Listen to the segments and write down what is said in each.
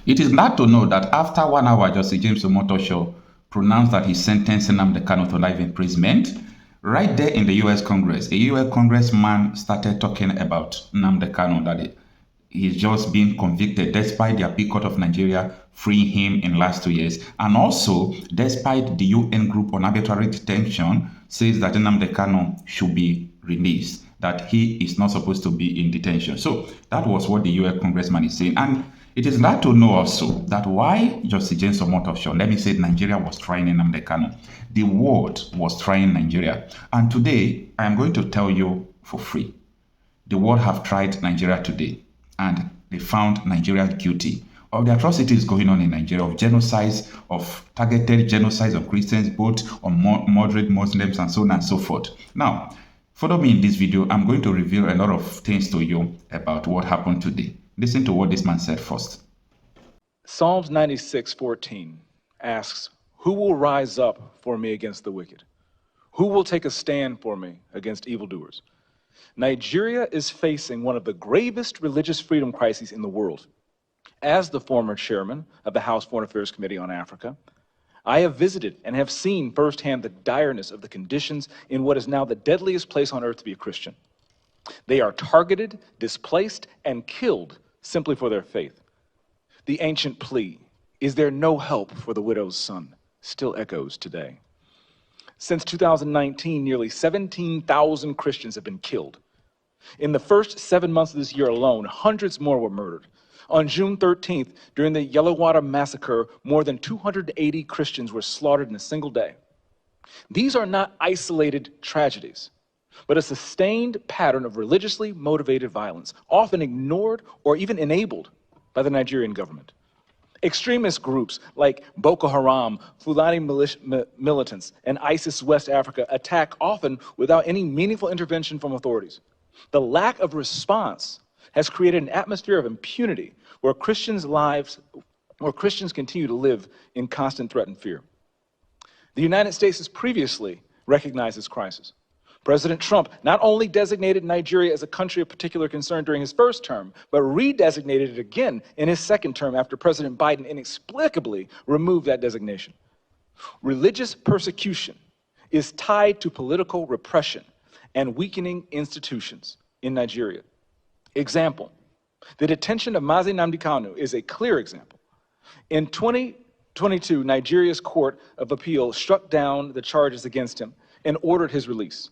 It is glad to know that after 1 hour, Justice James Omotosho pronounced that he sentenced Nnamdi Kanu to life imprisonment, right there in the U.S. Congress, a U.S. congressman started talking about Nnamdi Kanu, that he's just being convicted despite the Appeal Court of Nigeria freeing him in last 2 years. And also, despite the UN group on arbitrary detention says that Nnamdi Kanu should be released, that he is not supposed to be in detention. So that was what the US congressman is saying. And it is glad to know also that why Justice James Omotosho, let me say Nigeria was trying Nnamdi Kanu, the world was trying Nigeria. And today, I am going to tell you for free, the world have tried Nigeria today, and they found Nigeria guilty of the atrocities going on in Nigeria, of genocides, of targeted genocides of Christians, both on moderate Muslims and so on and so forth. Now, follow me in this video. I'm going to reveal a lot of things to you about what happened today. Listen to what this man said first. Psalms 96:14 asks, "Who will rise up for me against the wicked? Who will take a stand for me against evildoers?" Nigeria is facing one of the gravest religious freedom crises in the world. As the former chairman of the House Foreign Affairs Committee on Africa, I have visited and have seen firsthand the direness of the conditions in what is now the deadliest place on earth to be a Christian. They are targeted, displaced, and killed simply for their faith. The ancient plea, "Is there no help for the widow's son?" still echoes today. Since 2019, nearly 17,000 Christians have been killed. In the first 7 months of this year alone, hundreds more were murdered. On June 13th, during the Yellowater massacre, more than 280 Christians were slaughtered in a single day. These are not isolated tragedies, but a sustained pattern of religiously motivated violence, often ignored or even enabled by the Nigerian government. Extremist groups like Boko Haram, Fulani militants, and ISIS West Africa attack often without any meaningful intervention from authorities. The lack of response has created an atmosphere of impunity where Christians continue to live in constant threat and fear. The United States has previously recognized this crisis. President Trump not only designated Nigeria as a country of particular concern during his first term, but redesignated it again in his second term after President Biden inexplicably removed that designation. Religious persecution is tied to political repression and weakening institutions in Nigeria. Example, the detention of Mazi Nnamdi Kanu is a clear example. In 2022, Nigeria's Court of Appeal struck down the charges against him and ordered his release.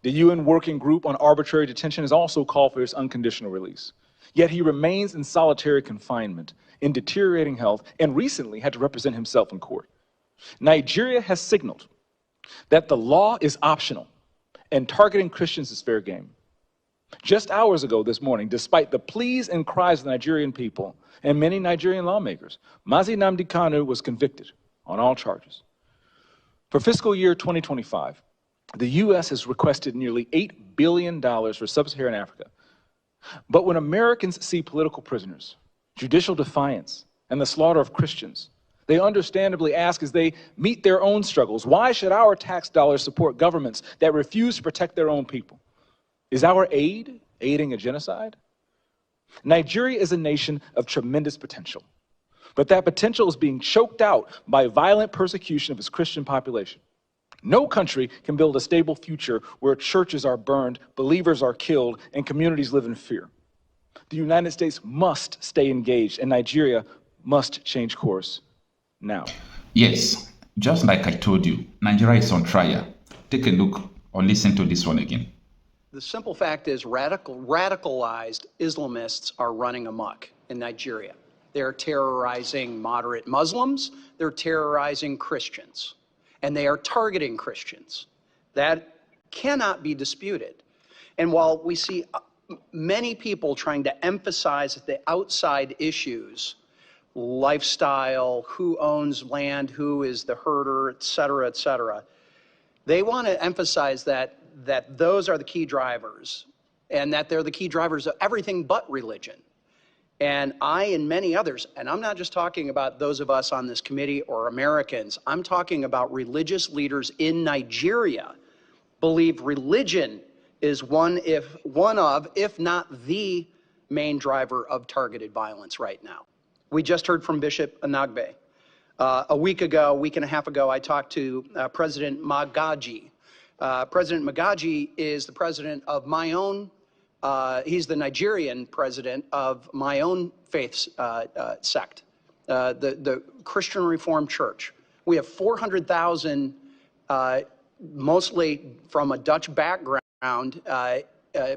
The UN Working Group on Arbitrary Detention has also called for his unconditional release. Yet he remains in solitary confinement, in deteriorating health, and recently had to represent himself in court. Nigeria has signaled that the law is optional and targeting Christians is fair game. Just hours ago this morning, despite the pleas and cries of the Nigerian people and many Nigerian lawmakers, Mazi Nnamdi Kanu was convicted on all charges. For fiscal year 2025, the U.S. has requested nearly $8 billion for sub-Saharan Africa. But when Americans see political prisoners, judicial defiance, and the slaughter of Christians, they understandably ask as they meet their own struggles, why should our tax dollars support governments that refuse to protect their own people? Is our aid aiding a genocide? Nigeria is a nation of tremendous potential, but that potential is being choked out by violent persecution of its Christian population. No country can build a stable future where churches are burned, believers are killed, and communities live in fear. The United States must stay engaged, and Nigeria must change course now. Yes, just like I told you, Nigeria is on trial. Take a look or listen to this one again. The simple fact is radicalized Islamists are running amok in Nigeria. They're terrorizing moderate Muslims, they're terrorizing Christians, and they are targeting Christians. That cannot be disputed. And while we see many people trying to emphasize the outside issues, lifestyle, who owns land, who is the herder, et cetera, they want to emphasize that those are the key drivers and that they're the key drivers of everything but religion. And I and many others, and I'm not just talking about those of us on this committee or Americans, I'm talking about religious leaders in Nigeria, believe religion is one of, if not the main driver of targeted violence right now. We just heard from Bishop Anagbe. A week and a half ago, I talked to President Magaji. President Magaji is the president of my own, he's the Nigerian president of my own faith sect, the Christian Reformed Church. We have 400,000, mostly from a Dutch background,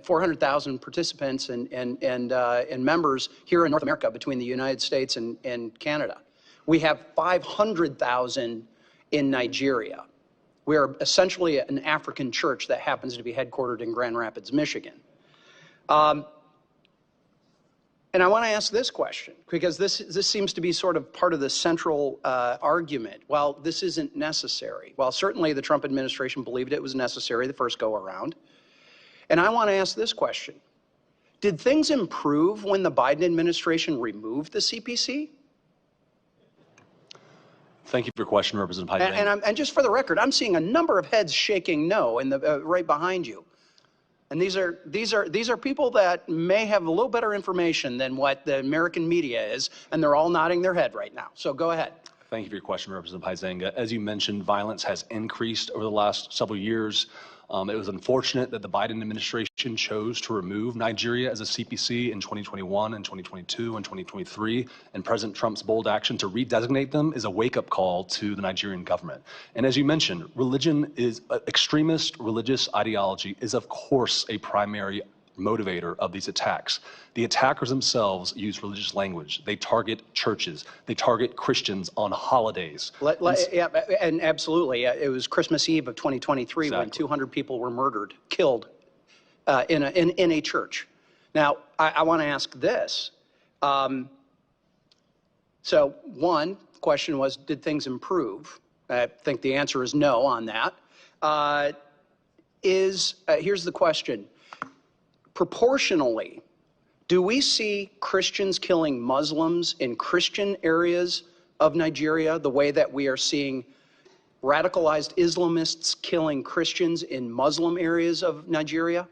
400,000 participants and members here in North America between the United States and Canada. We have 500,000 in Nigeria. We are essentially an African church that happens to be headquartered in Grand Rapids, Michigan. And I want to ask this question, because this seems to be sort of part of the central argument. Well, this isn't necessary. Well, certainly the Trump administration believed it was necessary the first go around. And I want to ask this question. Did things improve when the Biden administration removed the CPC? Thank you for your question, Representative Hyde. And just for the record, I'm seeing a number of heads shaking no in the right behind you. And these are people that may have a little better information than what the American media is, and they're all nodding their head right now. So go ahead. Thank you for your question, Representative Huizenga. As you mentioned, violence has increased over the last several years. It was unfortunate that the Biden administration chose to remove Nigeria as a CPC in 2021 and 2022 and 2023, and President Trump's bold action to redesignate them is a wake-up call to the Nigerian government. And as you mentioned, extremist religious ideology is, of course, a primary motivator of these attacks. The attackers themselves use religious language. They target churches. They target Christians on holidays. Yeah, and absolutely. It was Christmas Eve of 2023 when 200 people were murdered, killed in a church. Now, I want to ask this. So one question was, did things improve? I think the answer is no on that. Here's the question. Proportionally, do we see Christians killing Muslims in Christian areas of Nigeria the way that we are seeing radicalized Islamists killing Christians in Muslim areas of Nigeria?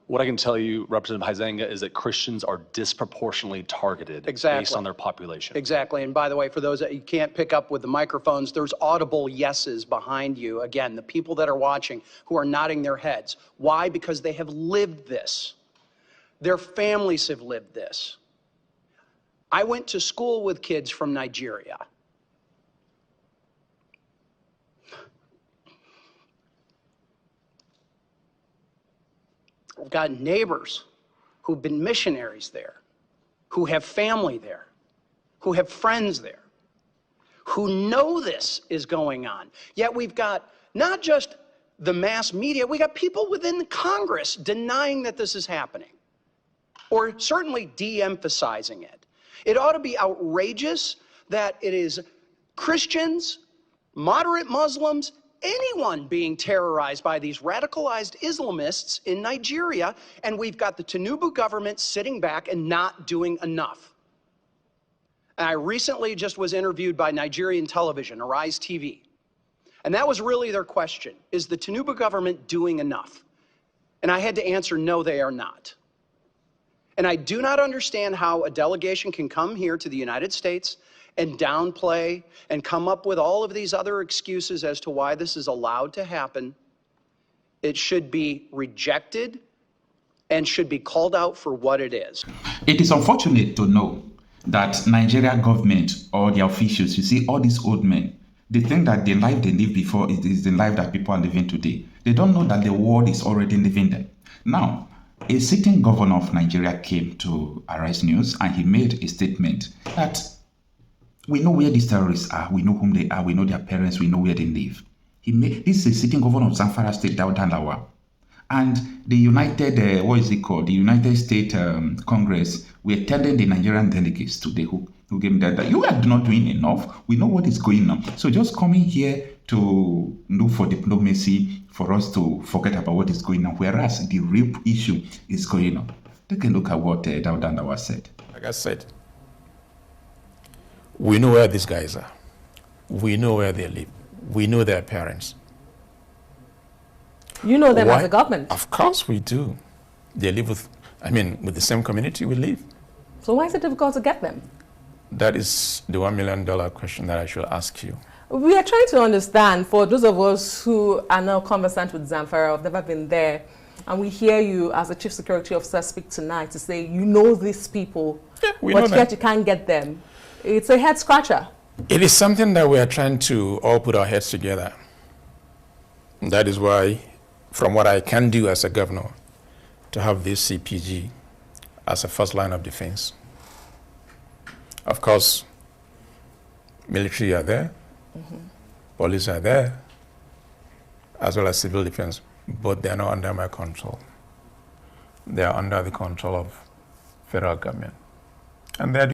What I can tell you, Representative Huizenga, is that Christians are disproportionately targeted based on their population. Exactly. And by the way, for those that you can't pick up with the microphones, there's audible yeses behind you. Again, the people that are watching who are nodding their heads. Why? Because they have lived this. Their families have lived this. I went to school with kids from Nigeria. I've got neighbors who've been missionaries there, who have family there, who have friends there, who know this is going on. Yet we've got not just the mass media, we got people within Congress denying that this is happening, or certainly de-emphasizing it. It ought to be outrageous that it is Christians, moderate Muslims, anyone being terrorized by these radicalized Islamists in Nigeria, and we've got the Tinubu government sitting back and not doing enough. And I recently just was interviewed by Nigerian television, Arise TV, and that was really their question. Is the Tinubu government doing enough? And I had to answer, no, they are not. And I do not understand how a delegation can come here to the United States and downplay and come up with all of these other excuses as to why this is allowed to happen. It should be rejected and should be called out for what it is. It is unfortunate to know that Nigeria government or the officials, you see all these old men, they think that the life they lived before is the life that people are living today. They don't know that the world is already living them. Now, a sitting governor of Nigeria came to Arise News and he made a statement that we know where these terrorists are, we know whom they are, we know their parents, we know where they live. This is a sitting governor of Zamfara State, Dauda Lawal. And the United, the United States Congress, we're telling the Nigerian delegates today who gave that you are not doing enough. We know what is going on. So just coming here to look for diplomacy for us to forget about what is going on, whereas the real issue is going on. Take a look at what Dauda Lawal said. Like I said, we know where these guys are. We know where they live. We know their parents. You know them as a government. Of course we do. They live with the same community we live. So why is it difficult to get them? That is the $1 million question that I should ask you. We are trying to understand, for those of us who are now conversant with Zamfara, have never been there, and we hear you as a chief security officer speak tonight to say you know these people, but yet you can't get them. It's a head scratcher. It is something that we are trying to all put our heads together. That is why, from what I can do as a governor, to have this CPG as a first line of defense. Of course, military are there, police are there, as well as civil defense, but they are not under my control. They are under the control of federal government. And they are